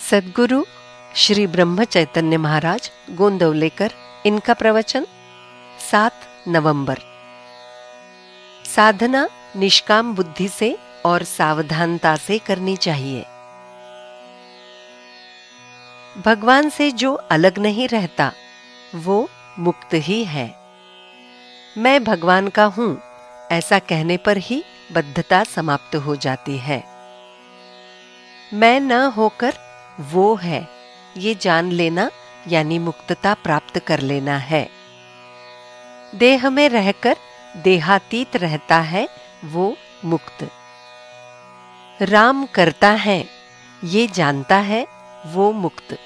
सद्गुरु श्री ब्रह्म चैतन्य महाराज गोंदवलेकर, इनका प्रवचन 7 नवंबर। साधना निष्काम बुद्धि से और सावधानता से करनी चाहिए। भगवान से जो अलग नहीं रहता वो मुक्त ही है। मैं भगवान का हूं, ऐसा कहने पर ही बद्धता समाप्त हो जाती है। मैं न होकर वो है, ये जान लेना यानी मुक्तता प्राप्त कर लेना है। देह में रहकर देहातीत रहता है वो मुक्त। राम करता है ये जानता है वो मुक्त।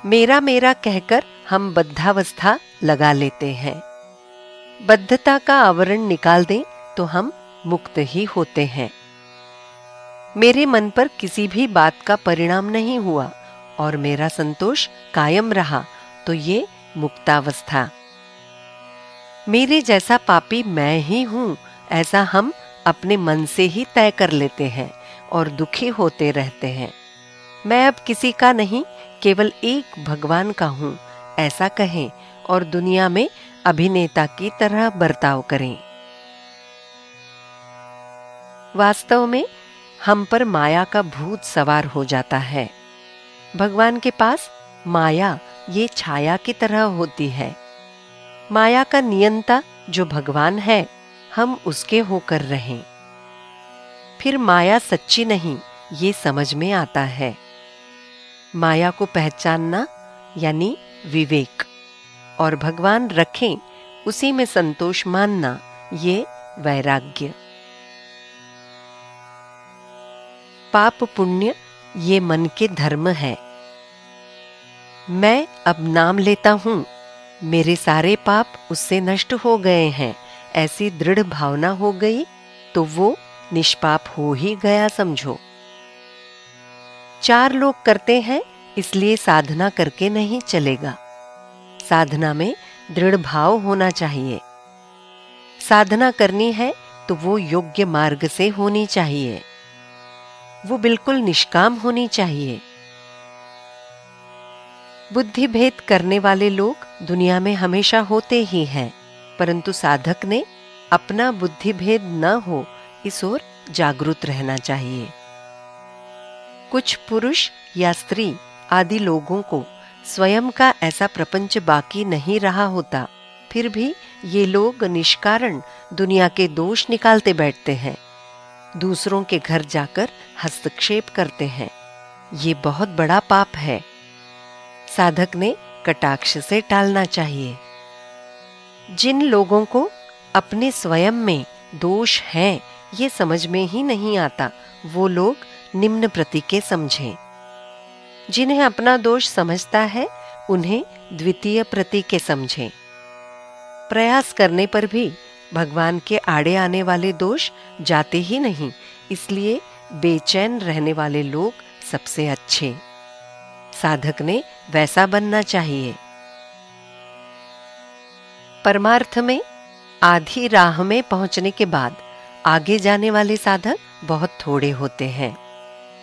मेरा मेरा कहकर हम बद्धावस्था लगा लेते हैं। बद्धता का आवरण निकाल दें तो हम मुक्त ही होते हैं। मेरे मन पर किसी भी बात का परिणाम नहीं हुआ और मेरा संतोष कायम रहा तो ये मुक्तावस्था। मेरे जैसा पापी मैं ही हूं, ऐसा हम अपने मन से ही तय कर लेते हैं और दुखी होते रहते हैं। मैं अब किसी का नहीं, केवल एक भगवान का हूं, ऐसा कहें और दुनिया में अभिनेता की तरह बर्ताव करें। वास्तव में हम पर माया का भूत सवार हो जाता है। भगवान के पास माया ये छाया की तरह होती है। माया का नियंता जो भगवान है, हम उसके होकर रहें। फिर माया सच्ची नहीं, ये समझ में आता है। माया को पहचानना यानी विवेक, और भगवान रखें उसी में संतोष मानना, ये वैराग्य। पाप पुण्य ये मन के धर्म है। मैं अब नाम लेता हूं, मेरे सारे पाप उससे नष्ट हो गए हैं, ऐसी दृढ़ भावना हो गई तो वो निष्पाप हो ही गया समझो। 4 लोग करते हैं इसलिए साधना करके नहीं चलेगा। साधना में दृढ़ भाव होना चाहिए। साधना करनी है तो वो योग्य मार्ग से होनी चाहिए। वो बिल्कुल निष्काम होनी चाहिए। बुद्धि भेद करने वाले लोग दुनिया में हमेशा होते ही हैं, परंतु साधक ने अपना बुद्धि भेद न हो इस ओर जागरूक रहना चाहिए। कुछ पुरुष या स्त्री आदि लोगों को स्वयं का ऐसा प्रपंच बाकी नहीं रहा होता, फिर भी ये लोग निष्कारण दुनिया के दोष निकालते बैठते हैं। दूसरों के घर जाकर हस्तक्षेप करते हैं। ये बहुत बड़ा पाप है। साधक ने कटाक्ष से टालना चाहिए। जिन लोगों को अपने स्वयं में दोष हैं ये समझ में ही नहीं आता, वो लोग निम्न प्रति के समझें। जिन्हें अपना दोष समझता है उन्हें द्वितीय प्रति के समझें। प्रयास करने पर भी भगवान के आड़े आने वाले दोष जाते ही नहीं, इसलिए बेचैन रहने वाले लोग सबसे अच्छे। साधक ने वैसा बनना चाहिए। परमार्थ में आधी राह में पहुंचने के बाद आगे जाने वाले साधक बहुत थोड़े होते हैं।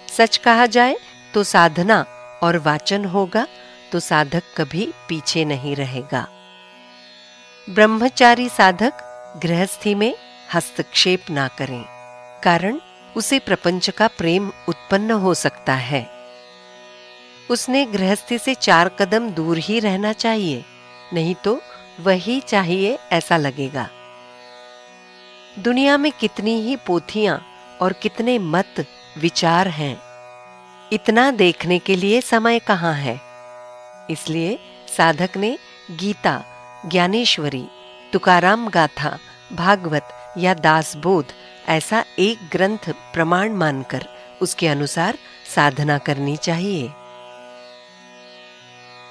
सच कहा जाए तो साधना और वाचन होगा तो साधक कभी पीछे नहीं रहेगा। ब्रह्मचारी साधक गृहस्थी में हस्तक्षेप ना करें, कारण उसे प्रपंच का प्रेम उत्पन्न हो सकता है। उसने गृहस्थी से 4 कदम दूर ही रहना चाहिए, नहीं तो वही चाहिए ऐसा लगेगा। दुनिया में कितनी ही पोथियां और कितने मत विचार हैं, इतना देखने के लिए समय कहाँ है। इसलिए साधक ने गीता, ज्ञानेश्वरी, तुकाराम गाथा, भागवत या दासबोध ऐसा एक ग्रंथ प्रमाण मानकर उसके अनुसार साधना करनी चाहिए।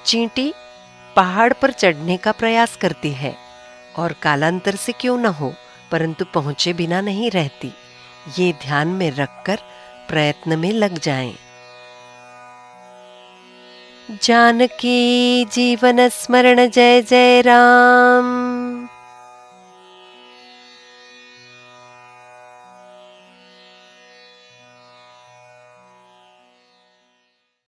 चींटी पहाड़ पर चढ़ने का प्रयास करती है और कालांतर से क्यों न हो, परंतु पहुंचे बिना नहीं रहती। ये ध्यान में रखकर प्रयत्न में लग जाएं। जानकी जीवन स्मरण जय जय राम।